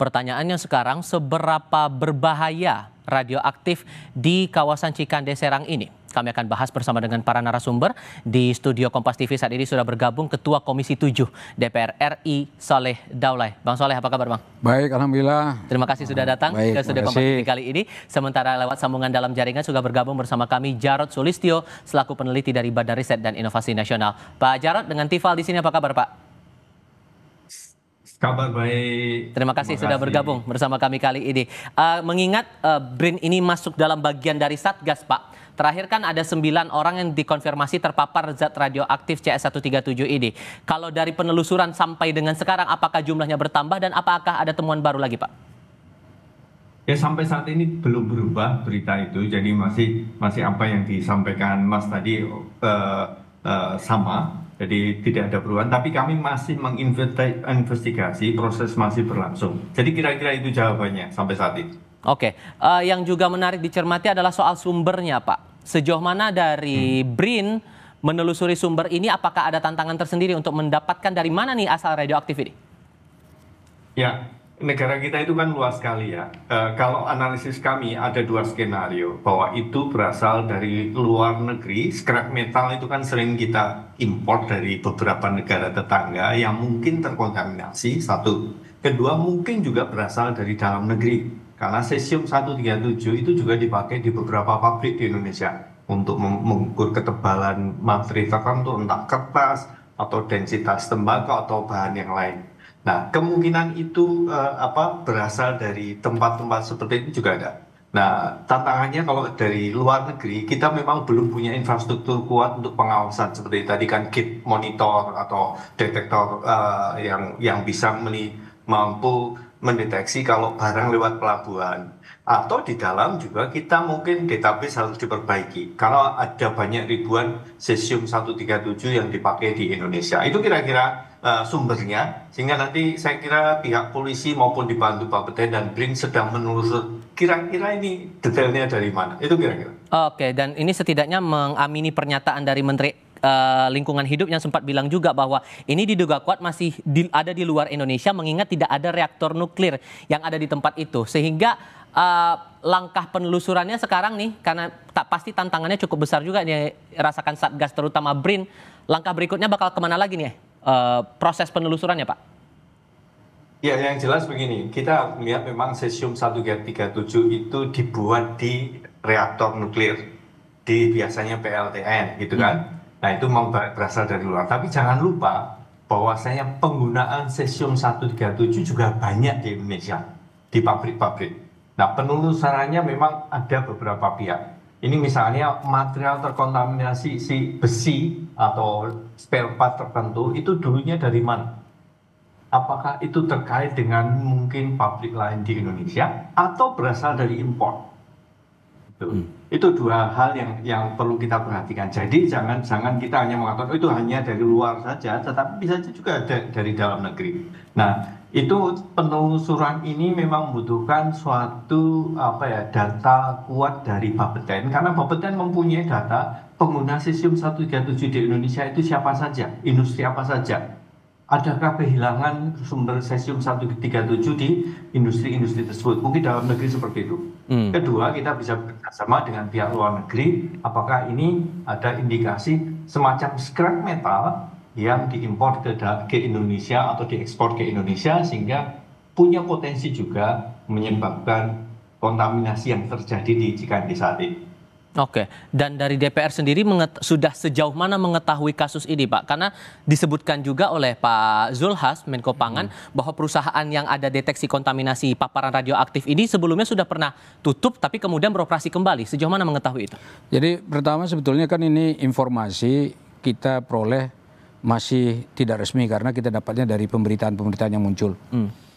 pertanyaannya sekarang, seberapa berbahaya radioaktif di kawasan Cikande Serang ini? Kami akan bahas bersama dengan para narasumber. Di studio Kompas TV saat ini sudah bergabung Ketua Komisi 7 DPR RI, Soleh Daulay. Bang Soleh, apa kabar Bang? Baik, Alhamdulillah. Terima kasih sudah datang ke studio Kompas TV kali ini. Sementara lewat sambungan dalam jaringan sudah bergabung bersama kami Jarod Sulistyo, selaku peneliti dari Badan Riset dan Inovasi Nasional. Pak Jarod, dengan Tifal di sini apa kabar Pak? Kabar baik. Terima kasih sudah bergabung bersama kami kali ini. Mengingat BRIN ini masuk dalam bagian dari Satgas Pak. Terakhir kan ada 9 orang yang dikonfirmasi terpapar zat radioaktif CS137 ini. Kalau dari penelusuran sampai dengan sekarang, apakah jumlahnya bertambah dan apakah ada temuan baru lagi Pak? Ya, sampai saat ini belum berubah berita itu, jadi masih apa yang disampaikan Mas tadi sama. Jadi tidak ada perubahan, tapi kami masih menginvestigasi, proses masih berlangsung. Jadi kira-kira itu jawabannya sampai saat ini. Oke, yang juga menarik dicermati adalah soal sumbernya Pak. Sejauh mana dari BRIN menelusuri sumber ini, apakah ada tantangan tersendiri untuk mendapatkan dari mana nih asal radioaktif ini? Ya, negara kita itu kan luas sekali ya. Kalau analisis kami ada 2 skenario, bahwa itu berasal dari luar negeri. Scrap metal itu kan sering kita impor dari beberapa negara tetangga yang mungkin terkontaminasi, satu. Kedua, mungkin juga berasal dari dalam negeri. Karena cesium-137 itu juga dipakai di beberapa pabrik di Indonesia untuk mengukur ketebalan materi tertentu, entah kertas atau densitas tembakau atau bahan yang lain. Nah, kemungkinan itu berasal dari tempat-tempat seperti itu juga ada. Nah, tantangannya kalau dari luar negeri, kita memang belum punya infrastruktur kuat untuk pengawasan seperti tadi kan gate monitor atau detektor yang bisa mampu mendeteksi kalau barang lewat pelabuhan. Atau di dalam juga kita mungkin database harus diperbaiki karena ada banyak ribuan cesium-137 yang dipakai di Indonesia. Itu kira-kira sumbernya, sehingga nanti saya kira pihak polisi maupun dibantu Bapeten dan BRIN sedang menelusur kira-kira ini detailnya dari mana. Itu kira-kira. Oke, dan ini setidaknya mengamini pernyataan dari Menteri Lingkungan Hidup yang sempat bilang juga bahwa ini diduga kuat masih ada di luar Indonesia, mengingat tidak ada reaktor nuklir yang ada di tempat itu. Sehingga langkah penelusurannya sekarang nih, karena pasti tantangannya cukup besar juga dirasakan Satgas terutama BRIN, langkah berikutnya bakal kemana lagi nih proses penelusurannya Pak? Ya, yang jelas begini, kita melihat memang cesium-137 itu dibuat di reaktor nuklir, di biasanya PLTN gitu kan. Nah, itu memang berasal dari luar. Tapi jangan lupa bahwasanya penggunaan cesium-137 juga banyak di Indonesia, di pabrik-pabrik. Nah, penelusurannya memang ada beberapa pihak. Ini misalnya material terkontaminasi si besi atau spare part tertentu, itu dulunya dari mana? Apakah itu terkait dengan mungkin pabrik lain di Indonesia atau berasal dari impor? Itu 2 hal yang perlu kita perhatikan. Jadi jangan kita hanya mengatakan itu hanya dari luar saja, tetapi bisa juga dari dalam negeri. Nah, itu penelusuran ini memang membutuhkan suatu data kuat dari Bapeten, karena Bapeten mempunyai data pengguna cesium-137 di Indonesia itu siapa saja, industri apa saja. Adakah kehilangan sumber cesium-137 di industri-industri tersebut? Mungkin dalam negeri seperti itu. Kedua, kita bisa bekerjasama dengan pihak luar negeri. Apakah ini ada indikasi semacam scrap metal yang diimpor ke Indonesia atau diekspor ke Indonesia sehingga punya potensi juga menyebabkan kontaminasi yang terjadi di Cikande saat ini. Oke, dan dari DPR sendiri sudah sejauh mana mengetahui kasus ini Pak? Karena disebutkan juga oleh Pak Zulhas, Menko Pangan, bahwa perusahaan yang ada deteksi kontaminasi paparan radioaktif ini sebelumnya sudah pernah tutup tapi kemudian beroperasi kembali. Sejauh mana mengetahui itu? Jadi pertama sebetulnya kan ini informasi kita peroleh masih tidak resmi karena kita dapatnya dari pemberitaan-pemberitaan yang muncul.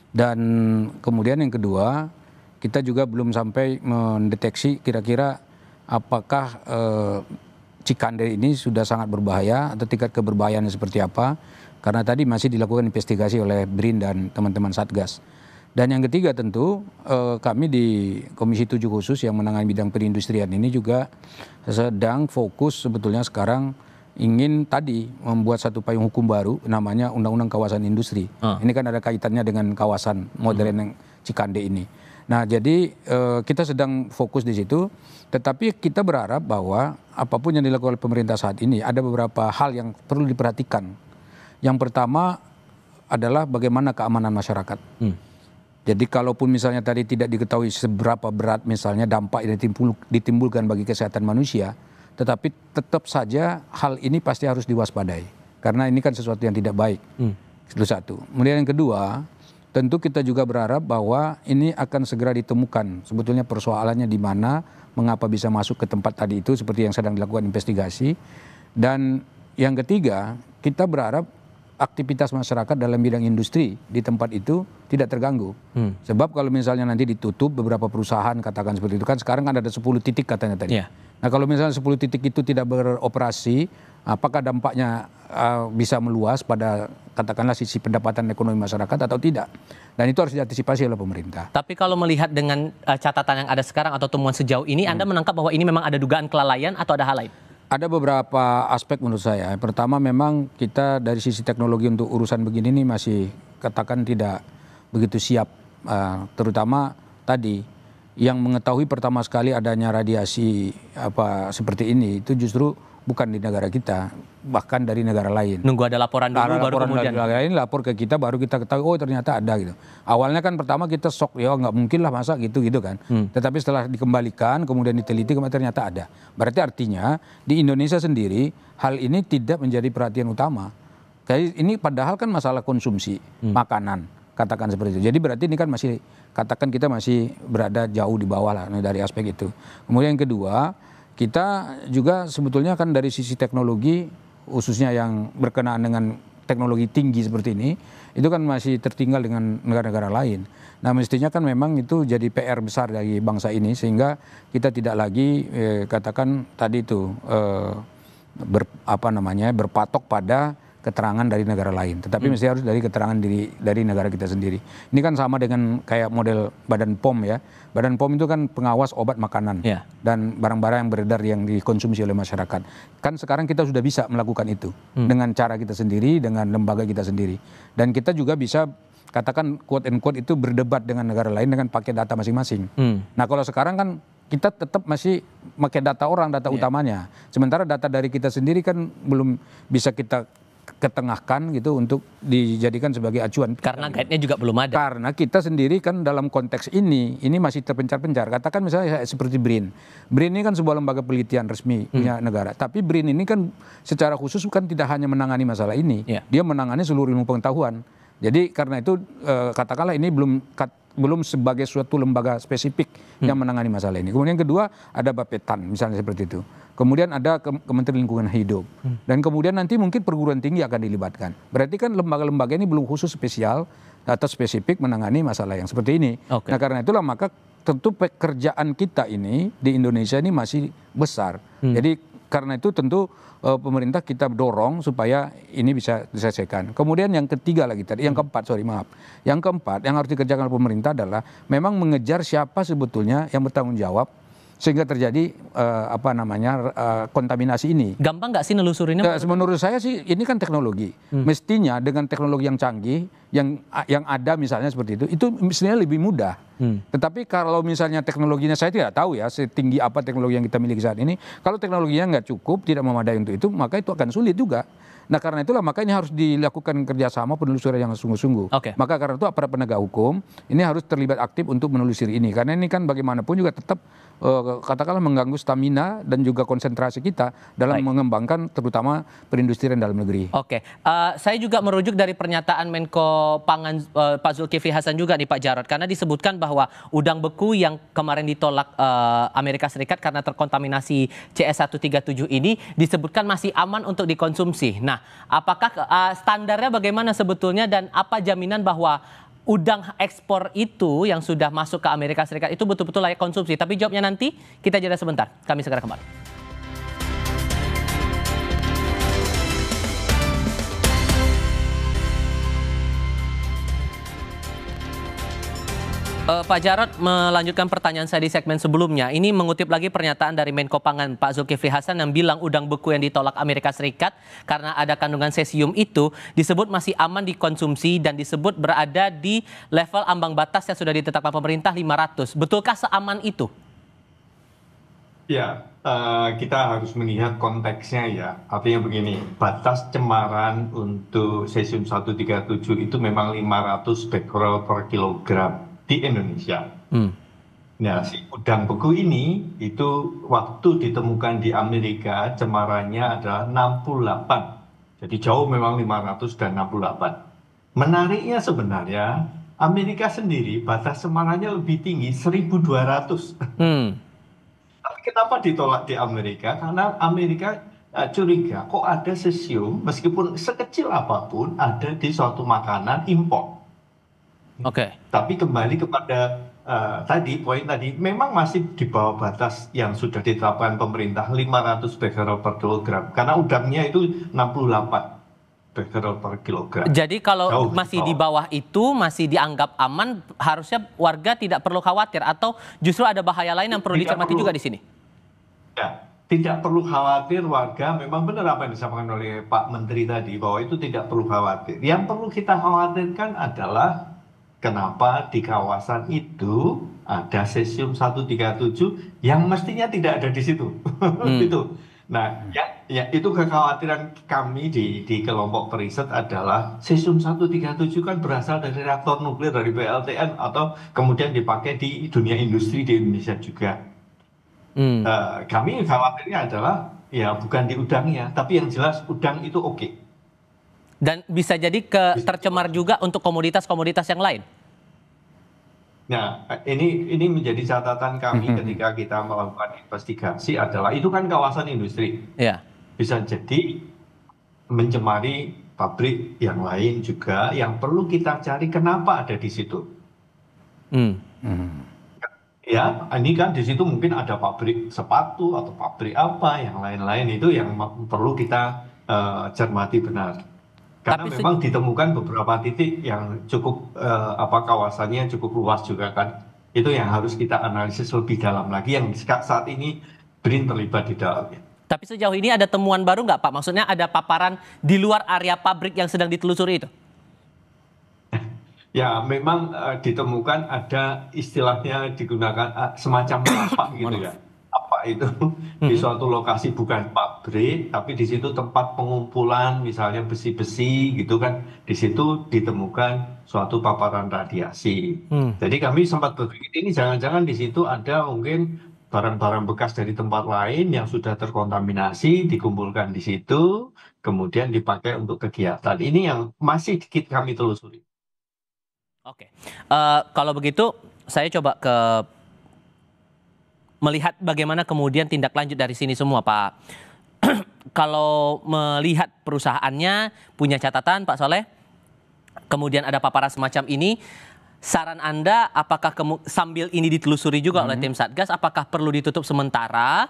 Dan kemudian yang kedua, kita juga belum sampai mendeteksi kira-kira apakah Cikande ini sudah sangat berbahaya atau tingkat keberbahayaannya seperti apa, karena tadi masih dilakukan investigasi oleh BRIN dan teman-teman Satgas. Dan yang ketiga tentu kami di Komisi 7 khusus yang menangani bidang perindustrian ini juga sedang fokus sebetulnya sekarang ingin tadi membuat satu payung hukum baru namanya Undang-Undang Kawasan Industri. Ini kan ada kaitannya dengan kawasan modern yang Cikande ini. Nah, jadi kita sedang fokus di situ, tetapi kita berharap bahwa apapun yang dilakukan oleh pemerintah saat ini ada beberapa hal yang perlu diperhatikan. Yang pertama adalah bagaimana keamanan masyarakat. Jadi kalaupun misalnya tadi tidak diketahui seberapa berat misalnya dampak yang ditimbulkan bagi kesehatan manusia, tetapi tetap saja hal ini pasti harus diwaspadai. Karena ini kan sesuatu yang tidak baik. Itu satu. Kemudian yang kedua, tentu kita juga berharap bahwa ini akan segera ditemukan sebetulnya persoalannya di mana, mengapa bisa masuk ke tempat tadi itu seperti yang sedang dilakukan investigasi. Dan yang ketiga, kita berharap aktivitas masyarakat dalam bidang industri di tempat itu tidak terganggu. Sebab kalau misalnya nanti ditutup beberapa perusahaan, katakan seperti itu, kan sekarang kan ada 10 titik katanya tadi. Nah kalau misalnya 10 titik itu tidak beroperasi, apakah dampaknya bisa meluas pada katakanlah sisi pendapatan ekonomi masyarakat atau tidak? Dan itu harus diantisipasi oleh pemerintah. Tapi kalau melihat dengan catatan yang ada sekarang atau temuan sejauh ini, Anda menangkap bahwa ini memang ada dugaan kelalaian atau ada hal lain? Ada beberapa aspek menurut saya. Pertama memang kita dari sisi teknologi untuk urusan begini ini masih katakan tidak begitu siap. Terutama tadi yang mengetahui pertama sekali adanya radiasi seperti ini itu justru bukan di negara kita, bahkan dari negara lain. Nunggu ada laporan dulu baru kemudian. Dari negara lain lapor ke kita, baru kita ketahui oh ternyata ada gitu. Awalnya kan pertama kita shock, ya nggak mungkin lah masa gitu kan. Tetapi setelah dikembalikan kemudian diteliti ternyata ada. Berarti artinya di Indonesia sendiri hal ini tidak menjadi perhatian utama. Kayak ini padahal kan masalah konsumsi makanan, katakan seperti itu. Jadi berarti ini kan masih katakan kita masih berada jauh di bawah lah dari aspek itu. Kemudian yang kedua, kita juga sebetulnya kan dari sisi teknologi khususnya yang berkenaan dengan teknologi tinggi seperti ini itu kan masih tertinggal dengan negara-negara lain. Nah mestinya kan memang itu jadi PR besar bagi bangsa ini sehingga kita tidak lagi katakan tadi itu berpatok pada keterangan dari negara lain, tetapi mesti harus dari keterangan dari negara kita sendiri. Ini kan sama dengan kayak model Badan POM ya. Badan POM itu kan pengawas obat makanan dan barang-barang yang beredar yang dikonsumsi oleh masyarakat. Kan sekarang kita sudah bisa melakukan itu dengan cara kita sendiri, dengan lembaga kita sendiri. Dan kita juga bisa katakan quote and quote itu berdebat dengan negara lain dengan pakai data masing-masing. Nah kalau sekarang kan kita tetap masih pakai data orang, data utamanya. Sementara data dari kita sendiri kan belum bisa kita ketengahkan gitu untuk dijadikan sebagai acuan. Karena guide-nya juga belum ada. Karena kita sendiri kan dalam konteks ini masih terpencar-pencar. Katakan misalnya seperti BRIN. BRIN ini kan sebuah lembaga penelitian resmi punya negara. Tapi BRIN ini kan secara khusus kan tidak hanya menangani masalah ini. Dia menangani seluruh ilmu pengetahuan. Jadi karena itu katakanlah ini belum sebagai suatu lembaga spesifik yang menangani masalah ini. Kemudian yang kedua ada Bappetan misalnya seperti itu. Kemudian ada Kementerian Lingkungan Hidup. Dan kemudian nanti mungkin perguruan tinggi akan dilibatkan. Berarti kan lembaga-lembaga ini belum khusus spesial atau spesifik menangani masalah yang seperti ini. Nah karena itulah maka tentu pekerjaan kita ini di Indonesia ini masih besar. Jadi karena itu tentu pemerintah kita dorong supaya ini bisa diselesaikan. Kemudian yang ketiga lagi tadi, yang keempat yang harus dikerjakan oleh pemerintah adalah memang mengejar siapa sebetulnya yang bertanggung jawab sehingga terjadi kontaminasi ini. Gampang nggak sih nelusurinnya? Menurut saya sih ini kan teknologi. Mestinya dengan teknologi yang canggih, yang ada misalnya seperti itu mestinya lebih mudah. Tetapi kalau misalnya teknologinya saya tidak tahu ya setinggi apa teknologi yang kita miliki saat ini. Kalau teknologinya nggak cukup, tidak memadai untuk itu, maka itu akan sulit juga. Nah karena itulah makanya harus dilakukan kerjasama penelusuran yang sungguh-sungguh. Maka karena itu aparat penegak hukum ini harus terlibat aktif untuk menelusuri ini. Karena ini kan bagaimanapun juga tetap katakanlah mengganggu stamina dan juga konsentrasi kita dalam mengembangkan terutama perindustrian dalam negeri. Saya juga merujuk dari pernyataan Menko Pangan Pak Zulkifli Hasan juga nih Pak Jarod. Karena disebutkan bahwa udang beku yang kemarin ditolak Amerika Serikat karena terkontaminasi CS137 ini disebutkan masih aman untuk dikonsumsi. Nah, apakah standarnya bagaimana sebetulnya dan apa jaminan bahwa udang ekspor itu yang sudah masuk ke Amerika Serikat itu betul-betul layak konsumsi? Tapi jawabnya nanti, kita jeda sebentar. Kami segera kembali. Pak Jarod, melanjutkan pertanyaan saya di segmen sebelumnya. Ini mengutip lagi pernyataan dari Menko Pangan Pak Zulkifli Hasan yang bilang udang beku yang ditolak Amerika Serikat karena ada kandungan cesium itu disebut masih aman dikonsumsi dan disebut berada di level ambang batas yang sudah ditetapkan pemerintah 500. Betulkah seaman itu? Ya, kita harus melihat konteksnya ya. Artinya begini, batas cemaran untuk cesium 137 itu memang 500 becquerel per kilogram di Indonesia. Nah, si udang beku ini itu waktu ditemukan di Amerika cemarannya adalah 68. Jadi jauh memang 500 dan 68. Menariknya sebenarnya Amerika sendiri batas cemarannya lebih tinggi 1200. Tapi kenapa ditolak di Amerika? Karena Amerika curiga kok ada cesium meskipun sekecil apapun ada di suatu makanan impor. Oke. Tapi kembali kepada tadi poin tadi, memang masih di bawah batas yang sudah ditetapkan pemerintah 500 becquerel per kilogram. Karena udangnya itu 68 becquerel per kilogram. Jadi kalau Jauh masih di bawah itu masih dianggap aman, harusnya warga tidak perlu khawatir atau justru ada bahaya lain yang perlu dicermati juga di sini? Ya, tidak perlu khawatir warga, memang benar apa yang disampaikan oleh Pak Menteri tadi, bahwa itu tidak perlu khawatir. Yang perlu kita khawatirkan adalah kenapa di kawasan itu ada cesium 137 yang mestinya tidak ada di situ. Itu. Nah, ya itu kekhawatiran kami di kelompok periset adalah cesium 137 kan berasal dari reaktor nuklir dari PLTN atau kemudian dipakai di dunia industri di Indonesia juga. Kami khawatirnya adalah ya bukan di udangnya, tapi yang jelas udang itu oke. Dan bisa jadi tercemar juga untuk komoditas-komoditas yang lain. Nah, ini menjadi catatan kami ketika kita melakukan investigasi adalah itu kan kawasan industri. Ya. Bisa jadi mencemari pabrik yang lain juga yang perlu kita cari kenapa ada di situ. Ya, ini kan di situ mungkin ada pabrik sepatu atau pabrik apa yang lain-lain itu yang perlu kita cermati benar. Karena memang ditemukan beberapa titik yang cukup kawasannya cukup luas juga kan. Itu yang harus kita analisis lebih dalam lagi yang saat ini BRIN terlibat di dalamnya. Tapi sejauh ini ada temuan baru nggak Pak? Maksudnya ada paparan di luar area pabrik yang sedang ditelusuri itu? Ya, memang ditemukan ada istilahnya digunakan semacam apa gitu ya. Apa itu di suatu lokasi bukan pabrik, tapi di situ tempat pengumpulan misalnya besi-besi gitu kan. Di situ ditemukan suatu paparan radiasi. Jadi kami sempat berpikir ini jangan-jangan di situ ada mungkin barang-barang bekas dari tempat lain yang sudah terkontaminasi, dikumpulkan di situ, kemudian dipakai untuk kegiatan. Ini yang masih dikit kami telusuri. Oke, kalau begitu saya coba melihat bagaimana kemudian tindak lanjut dari sini semua, Pak. Kalau melihat perusahaannya punya catatan, Pak Soleh, kemudian ada paparan semacam ini, saran Anda apakah sambil ini ditelusuri juga oleh tim Satgas, apakah perlu ditutup sementara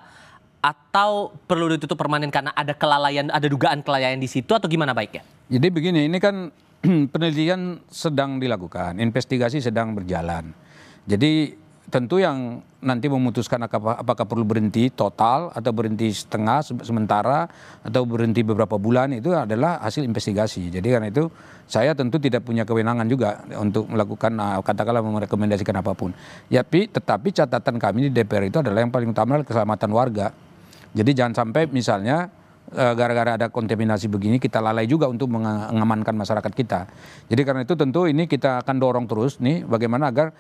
atau perlu ditutup permanen karena ada kelalaian, ada dugaan kelalaian di situ atau gimana baiknya? Jadi begini, ini kan penelitian sedang dilakukan, investigasi sedang berjalan. Jadi tentu yang nanti memutuskan apakah perlu berhenti total atau berhenti setengah sementara atau berhenti beberapa bulan itu adalah hasil investigasi. Jadi karena itu saya tentu tidak punya kewenangan juga untuk melakukan katakanlah merekomendasikan apapun. Ya, tetapi catatan kami di DPR itu adalah yang paling utama adalah keselamatan warga. Jadi jangan sampai misalnya gara-gara ada kontaminasi begini kita lalai juga untuk mengamankan masyarakat kita. Jadi karena itu tentu ini kita akan dorong terus nih bagaimana agar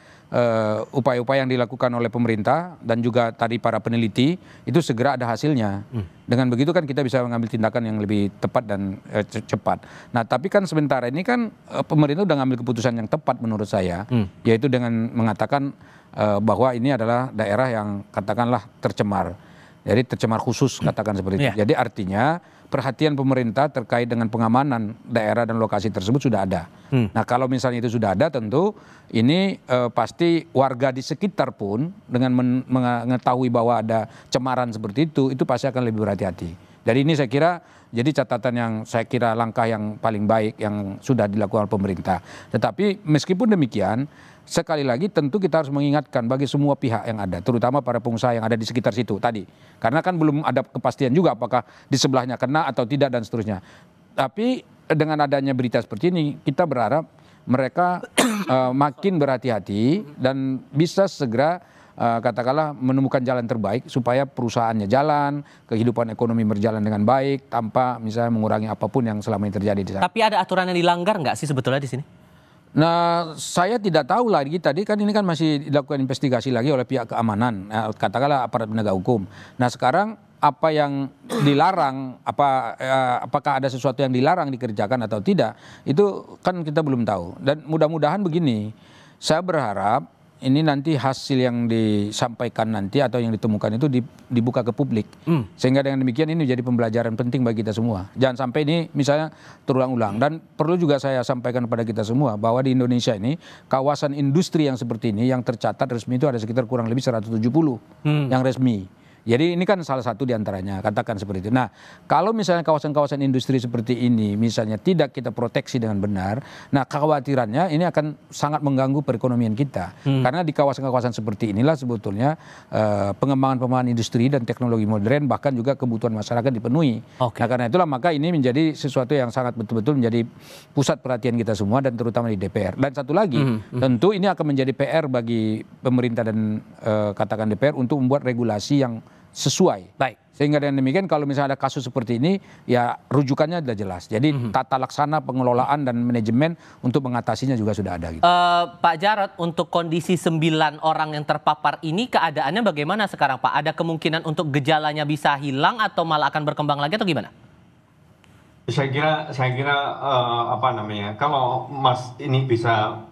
upaya-upaya yang dilakukan oleh pemerintah dan juga tadi para peneliti itu segera ada hasilnya. Dengan begitu kan kita bisa mengambil tindakan yang lebih tepat dan cepat. Nah tapi kan sementara ini kan pemerintah udah ngambil keputusan yang tepat menurut saya, yaitu dengan mengatakan bahwa ini adalah daerah yang katakanlah tercemar. Jadi tercemar khusus katakan seperti itu. Jadi artinya perhatian pemerintah terkait dengan pengamanan daerah dan lokasi tersebut sudah ada. Nah kalau misalnya itu sudah ada tentu ini pasti warga di sekitar pun dengan mengetahui bahwa ada cemaran seperti itu pasti akan lebih berhati-hati. Jadi ini saya kira jadi catatan yang saya kira langkah yang paling baik yang sudah dilakukan oleh pemerintah. Tetapi meskipun demikian sekali lagi tentu kita harus mengingatkan bagi semua pihak yang ada, terutama para pengusaha yang ada di sekitar situ tadi. Karena kan belum ada kepastian juga apakah di sebelahnya kena atau tidak dan seterusnya. Tapi dengan adanya berita seperti ini, kita berharap mereka makin berhati-hati dan bisa segera katakanlah menemukan jalan terbaik supaya perusahaannya jalan, kehidupan ekonomi berjalan dengan baik tanpa misalnya mengurangi apapun yang selama ini terjadi di sana. Tapi ada aturan yang dilanggar nggak sih sebetulnya di sini? Nah, saya tidak tahu lagi tadi kan ini kan masih dilakukan investigasi lagi oleh pihak keamanan, katakanlah aparat penegak hukum. Nah, sekarang apa yang dilarang, apakah ada sesuatu yang dilarang dikerjakan atau tidak, itu kan kita belum tahu. Dan mudah-mudahan begini, saya berharap ini nanti hasil yang disampaikan nanti atau yang ditemukan itu dibuka ke publik. Sehingga dengan demikian ini menjadi pembelajaran penting bagi kita semua. Jangan sampai ini misalnya terulang-ulang. Dan perlu juga saya sampaikan kepada kita semua bahwa di Indonesia ini kawasan industri yang seperti ini yang tercatat resmi itu ada sekitar kurang lebih 170 yang resmi. Jadi ini kan salah satu diantaranya, katakan seperti itu. Nah, kalau misalnya kawasan-kawasan industri seperti ini misalnya tidak kita proteksi dengan benar, nah kekhawatirannya ini akan sangat mengganggu perekonomian kita. Karena di kawasan-kawasan seperti inilah sebetulnya pengembangan industri dan teknologi modern bahkan juga kebutuhan masyarakat dipenuhi. Nah, karena itulah maka ini menjadi sesuatu yang sangat betul-betul menjadi pusat perhatian kita semua dan terutama di DPR. Dan satu lagi, tentu ini akan menjadi PR bagi pemerintah dan katakan DPR untuk membuat regulasi yang sesuai. Baik. Sehingga dengan demikian kalau misalnya ada kasus seperti ini, ya rujukannya sudah jelas. Jadi tata laksana pengelolaan dan manajemen untuk mengatasinya juga sudah ada. Gitu. Pak Jarod, untuk kondisi 9 orang yang terpapar ini keadaannya bagaimana sekarang Pak? Ada kemungkinan untuk gejalanya bisa hilang atau malah akan berkembang lagi atau gimana? Saya kira kalau Mas ini bisa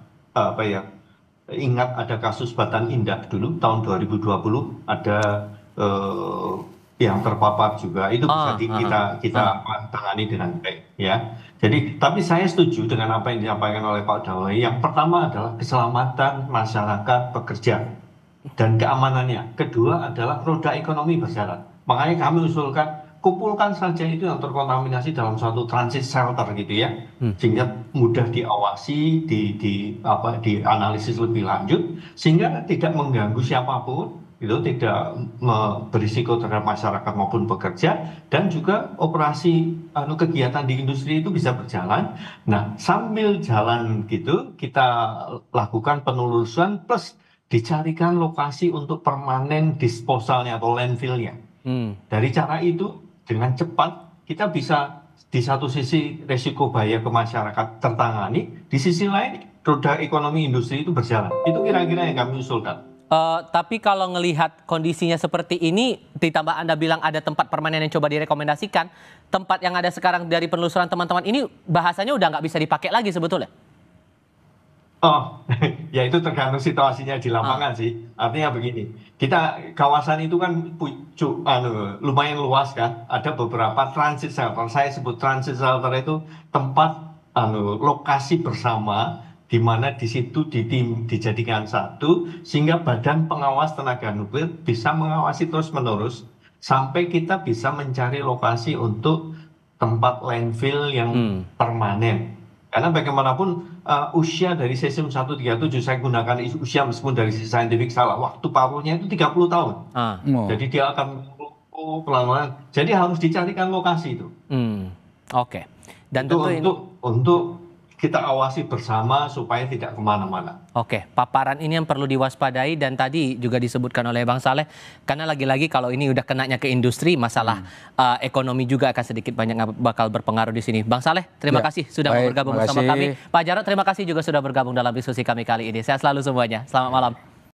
ingat ada kasus Batan Indah dulu tahun 2020 ada yang terpapar juga itu bisa kita tangani dengan baik ya. Jadi tapi saya setuju dengan apa yang disampaikan oleh Pak Dawai. Yang pertama adalah keselamatan masyarakat pekerja dan keamanannya. Kedua adalah roda ekonomi berjalan. Makanya kami usulkan kumpulkan saja itu yang terkontaminasi dalam suatu transit shelter gitu ya, sehingga mudah diawasi, dianalisis lebih lanjut, sehingga tidak mengganggu siapapun. Itu tidak berisiko terhadap masyarakat maupun pekerja dan juga operasi kegiatan di industri itu bisa berjalan. Nah, sambil jalan gitu kita lakukan penelusuran plus dicarikan lokasi untuk permanen disposalnya atau landfillnya. Dari cara itu dengan cepat kita bisa di satu sisi resiko bahaya ke masyarakat tertangani, di sisi lain roda ekonomi industri itu berjalan. Itu kira-kira yang kami usulkan. Tapi kalau ngelihat kondisinya seperti ini, ditambah Anda bilang ada tempat permanen yang coba direkomendasikan, tempat yang ada sekarang dari penelusuran teman-teman ini bahasanya udah nggak bisa dipakai lagi sebetulnya? Oh, ya itu tergantung situasinya di lapangan sih. Artinya begini, kawasan itu kan lumayan luas kan. Ada beberapa transit shelter. Saya sebut transit shelter itu tempat lokasi bersama di mana di situ dijadikan satu sehingga Badan Pengawas Tenaga Nuklir bisa mengawasi terus-menerus sampai kita bisa mencari lokasi untuk tempat landfill yang permanen. Karena bagaimanapun usia dari cesium 137 saya gunakan usia meskipun dari sisi saintifik salah, waktu paruhnya itu 30 tahun. Jadi dia akan pelan-pelan. Jadi harus dicarikan lokasi itu. Oke. Dan untuk kita awasi bersama supaya tidak kemana-mana. Oke, paparan ini yang perlu diwaspadai dan tadi juga disebutkan oleh Bang Saleh, karena lagi-lagi kalau ini udah kenanya ke industri, masalah ekonomi juga akan sedikit banyak bakal berpengaruh di sini. Bang Saleh, terima kasih sudah bergabung bersama kami. Pak Jarod, terima kasih juga sudah bergabung dalam diskusi kami kali ini. Sehat selalu semuanya. Selamat malam.